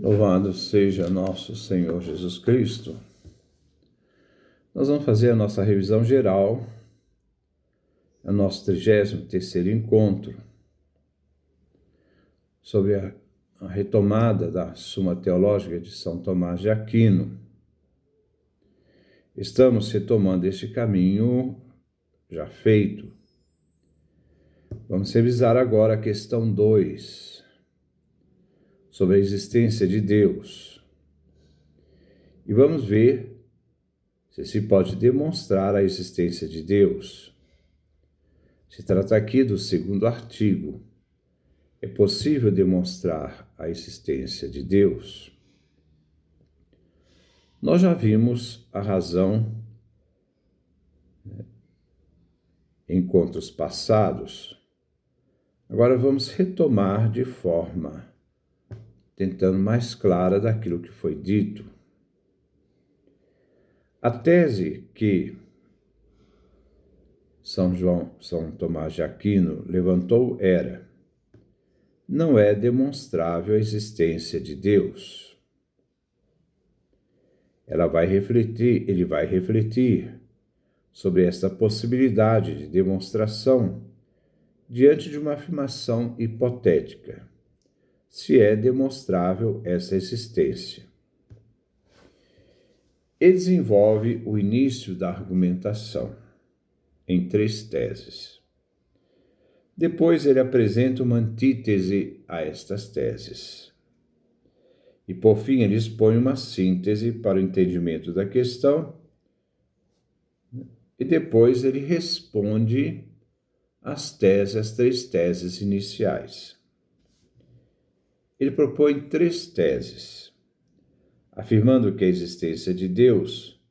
Louvado seja nosso Senhor Jesus Cristo. Nós vamos fazer a nossa revisão geral, o nosso 33º encontro, sobre a retomada da Suma Teológica de São Tomás de Aquino. Estamos retomando este caminho já feito. Vamos revisar agora a questão 2, sobre a existência de Deus. E vamos ver se pode demonstrar a existência de Deus. Se trata aqui do segundo artigo. É possível demonstrar a existência de Deus? Nós já vimos a razão em encontros passados. Agora vamos retomar de forma tentando mais clara daquilo que foi dito. A tese que São Tomás de Aquino levantou era: não é demonstrável a existência de Deus. Ele vai refletir sobre esta possibilidade de demonstração diante de uma afirmação hipotética, se é demonstrável essa existência. Ele desenvolve o início da argumentação em 3 teses. Depois ele apresenta uma antítese a estas teses. E por fim ele expõe uma síntese para o entendimento da questão. E depois ele responde as 3 teses iniciais. Ele propõe 3 teses, afirmando que a existência de Deus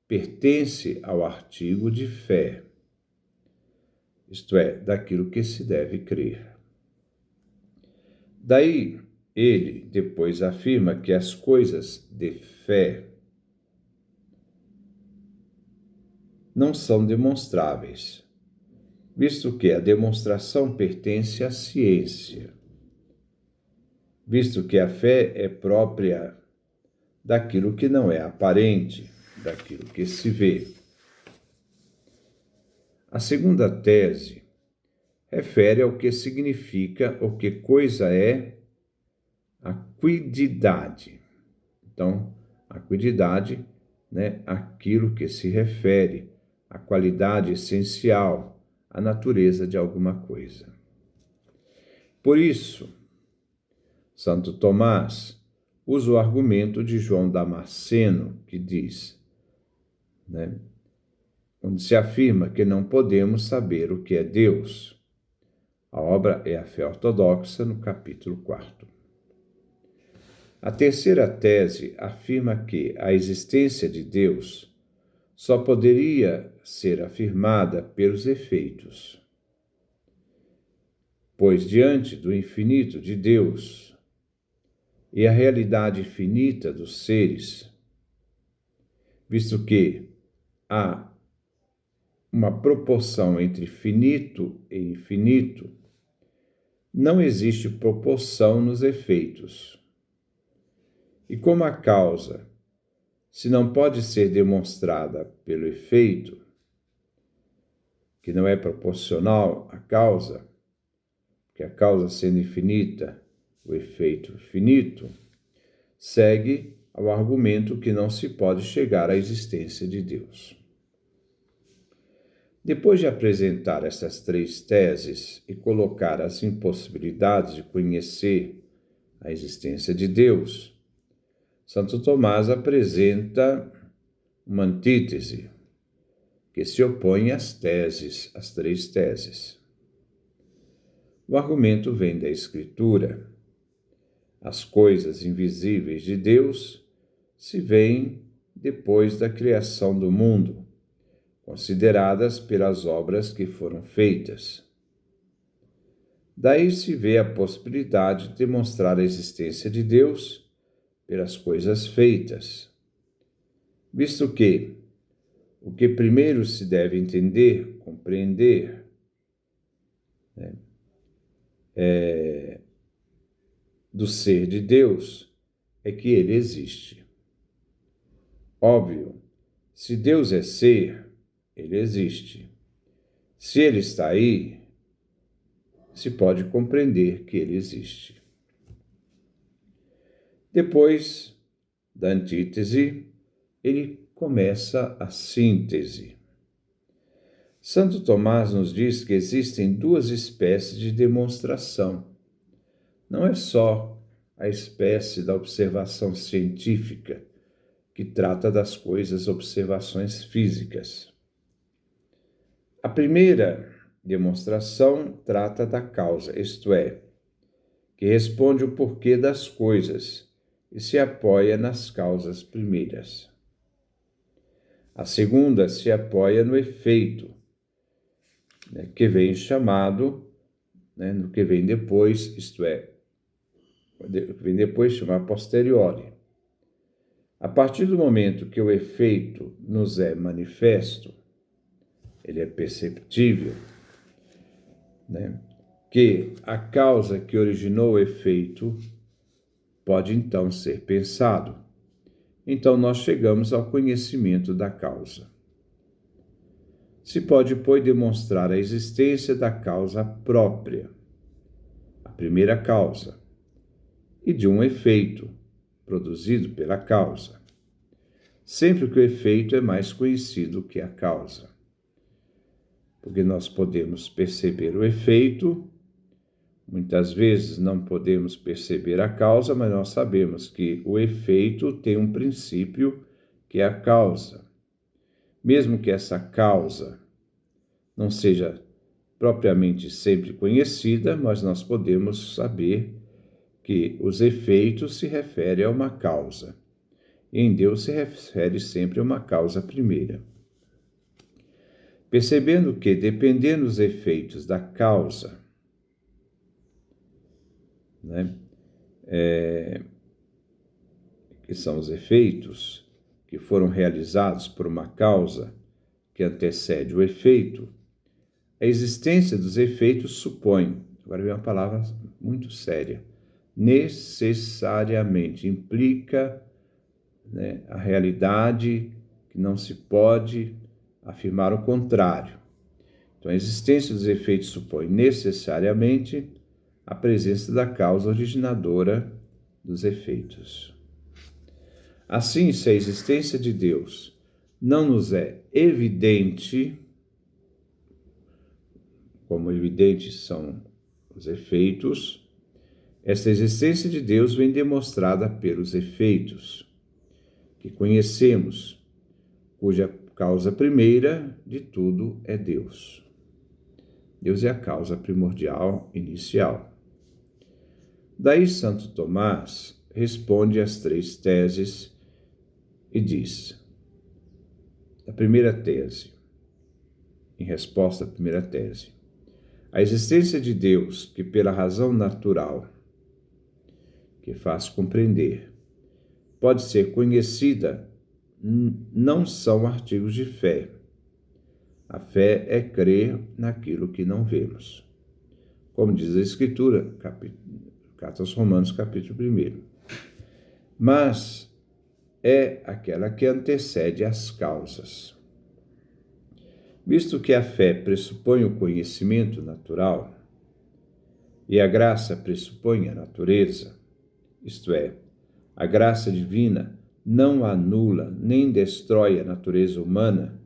pertence ao artigo de fé, isto é, daquilo que se deve crer. Daí, ele depois afirma que as coisas de fé não são demonstráveis, visto que a demonstração pertence à ciência, visto que a fé é própria daquilo que não é aparente, daquilo que se vê. A segunda tese refere ao que significa ou que coisa é a quiddidade. Então, a quiddidade, aquilo que se refere à qualidade essencial, à natureza de alguma coisa. Por isso, Santo Tomás usa o argumento de João Damasceno, que diz, onde se afirma que não podemos saber o que é Deus. A obra é a Fé Ortodoxa, no capítulo 4. A terceira tese afirma que a existência de Deus só poderia ser afirmada pelos efeitos, pois diante do infinito de Deus e a realidade finita dos seres, visto que há uma proporção entre finito e infinito, não existe proporção nos efeitos. E como a causa, se não pode ser demonstrada pelo efeito, que não é proporcional à causa, porque a causa sendo infinita, o efeito finito, segue ao argumento que não se pode chegar à existência de Deus. Depois de apresentar essas 3 teses e colocar as impossibilidades de conhecer a existência de Deus, Santo Tomás apresenta uma antítese que se opõe às 3 teses. O argumento vem da Escritura. As coisas invisíveis de Deus se veem depois da criação do mundo, consideradas pelas obras que foram feitas. Daí se vê a possibilidade de demonstrar a existência de Deus pelas coisas feitas, visto que o que primeiro se deve entender, compreender, do ser de Deus é que ele existe. Óbvio, se Deus é ser, ele existe. Se ele está aí, se pode compreender que ele existe. Depois da antítese, ele começa a síntese. Santo Tomás nos diz que existem duas espécies de demonstração. Não é só a espécie da observação científica, que trata das coisas, observações físicas. A primeira demonstração trata da causa, isto é, que responde o porquê das coisas e se apoia nas causas primeiras. A segunda se apoia no efeito, que vem chamado, no que vem depois, isto é, vem depois chamar posteriori. A partir do momento que o efeito nos é manifesto, ele é perceptível, que a causa que originou o efeito pode então ser pensado. Então nós chegamos ao conhecimento da causa. Se pode, pois, demonstrar a existência da causa própria, a primeira causa, e de um efeito produzido pela causa, sempre que o efeito é mais conhecido que a causa. Porque nós podemos perceber o efeito, muitas vezes não podemos perceber a causa, mas nós sabemos que o efeito tem um princípio que é a causa. Mesmo que essa causa não seja propriamente sempre conhecida, mas nós podemos saber que os efeitos se referem a uma causa. E em Deus se refere sempre a uma causa primeira. Percebendo que, dependendo dos efeitos da causa, que são os efeitos que foram realizados por uma causa que antecede o efeito, a existência dos efeitos supõe, agora vem uma palavra muito séria, necessariamente, implica a realidade que não se pode afirmar o contrário. Então, a existência dos efeitos supõe necessariamente a presença da causa originadora dos efeitos. Assim, se a existência de Deus não nos é evidente, como evidentes são os efeitos, esta existência de Deus vem demonstrada pelos efeitos que conhecemos, cuja causa primeira de tudo é Deus. Deus é a causa primordial, inicial. Daí Santo Tomás responde às três teses e diz: a primeira tese, em resposta à primeira tese, a existência de Deus, que pela razão natural, que faz compreender, pode ser conhecida, não são artigos de fé. A fé é crer naquilo que não vemos. Como diz a Escritura, Carta aos Romanos, capítulo 1. Mas é aquela que antecede as causas. Visto que a fé pressupõe o conhecimento natural e a graça pressupõe a natureza, isto é, a graça divina não anula nem destrói a natureza humana,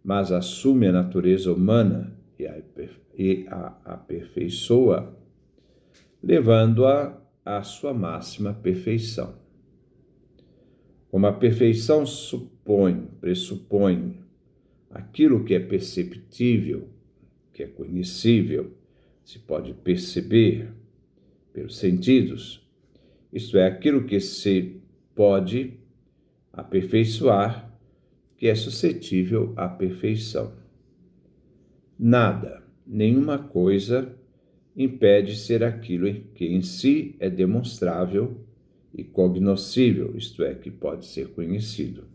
mas assume a natureza humana e a aperfeiçoa, levando-a à sua máxima perfeição. Como a perfeição pressupõe aquilo que é perceptível, que é conhecível, se pode perceber pelos sentidos, isto é, aquilo que se pode aperfeiçoar, que é suscetível à perfeição. Nada, nenhuma coisa impede ser aquilo que em si é demonstrável e cognoscível, isto é, que pode ser conhecido.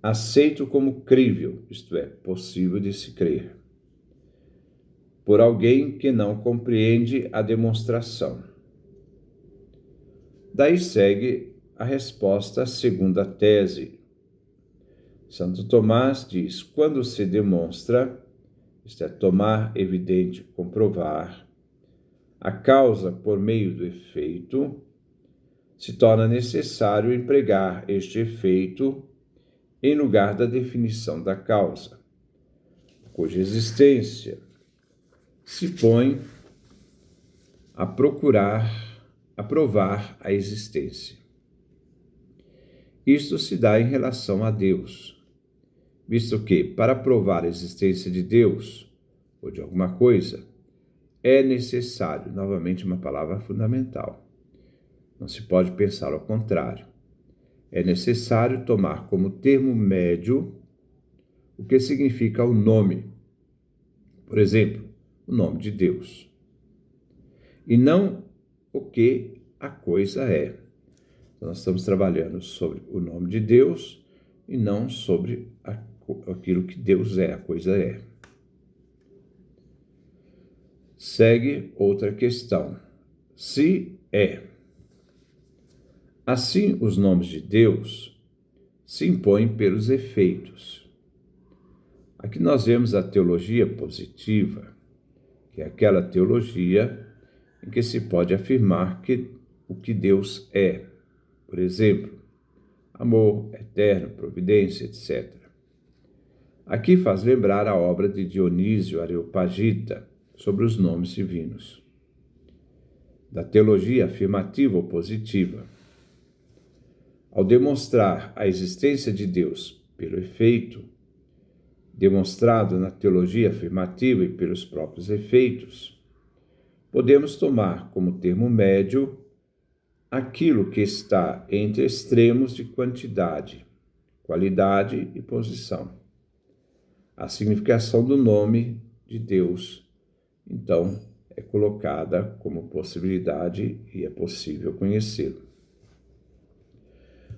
Aceito como crível, isto é, possível de se crer, por alguém que não compreende a demonstração. Daí segue a resposta à segunda tese. Santo Tomás diz: quando se demonstra, isto é, tomar evidente, comprovar, a causa por meio do efeito, se torna necessário empregar este efeito em lugar da definição da causa, cuja existência se põe a provar a existência. Isto se dá em relação a Deus, visto que, para provar a existência de Deus ou de alguma coisa, é necessário, novamente uma palavra fundamental, não se pode pensar ao contrário, é necessário tomar como termo médio o que significa o nome, por exemplo, o nome de Deus, e não o que a coisa é. Então, nós estamos trabalhando sobre o nome de Deus e não sobre aquilo que Deus é, a coisa é. Segue outra questão. Se é. Assim, os nomes de Deus se impõem pelos efeitos. Aqui nós vemos a teologia positiva, que é aquela teologia em que se pode afirmar que o que Deus é, por exemplo, amor, eterno, providência, etc. Aqui faz lembrar a obra de Dionísio Areopagita sobre os nomes divinos. Da teologia afirmativa ou positiva. Ao demonstrar a existência de Deus pelo efeito, demonstrado na teologia afirmativa e pelos próprios efeitos, podemos tomar como termo médio aquilo que está entre extremos de quantidade, qualidade e posição. A significação do nome de Deus, então, é colocada como possibilidade e é possível conhecê-lo.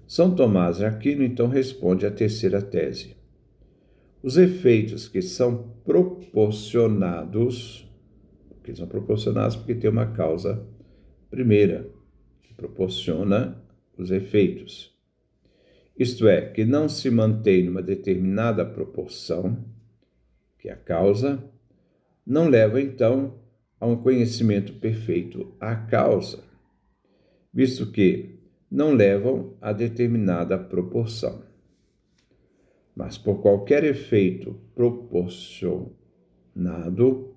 São Tomás de Aquino, então, responde à terceira tese. Os efeitos que são proporcionados porque tem uma causa primeira, que proporciona os efeitos. Isto é, que não se mantém numa determinada proporção, que é a causa, não leva, então, a um conhecimento perfeito à causa, visto que não levam a determinada proporção. Mas por qualquer efeito proporcionado,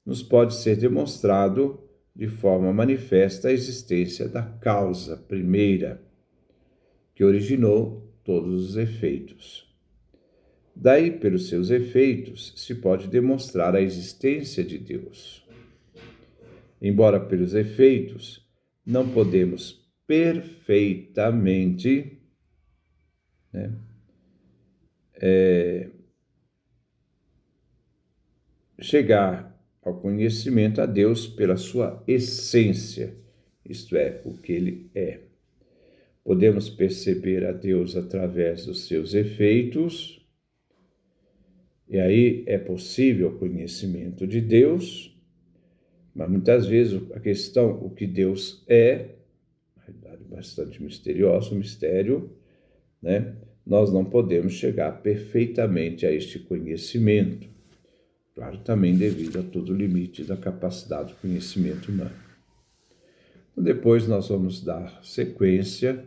nos pode ser demonstrado de forma manifesta a existência da causa primeira, que originou todos os efeitos. Daí, pelos seus efeitos, se pode demonstrar a existência de Deus. Embora pelos efeitos não podemos perfeitamente chegar ao conhecimento a Deus pela sua essência, isto é, o que Ele é. Podemos perceber a Deus através dos seus efeitos, e aí é possível o conhecimento de Deus, mas muitas vezes a questão, o que Deus é, na realidade bastante misterioso, um mistério, nós não podemos chegar perfeitamente a este conhecimento. Claro, também devido a todo o limite da capacidade do conhecimento humano. Então, depois nós vamos dar sequência,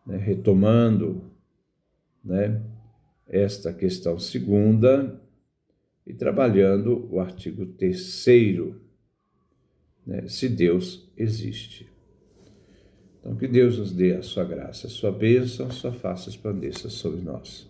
retomando esta questão segunda e trabalhando o artigo 3º, se Deus existe. Então, que Deus nos dê a sua graça, a sua bênção, a sua face resplandeça sobre nós.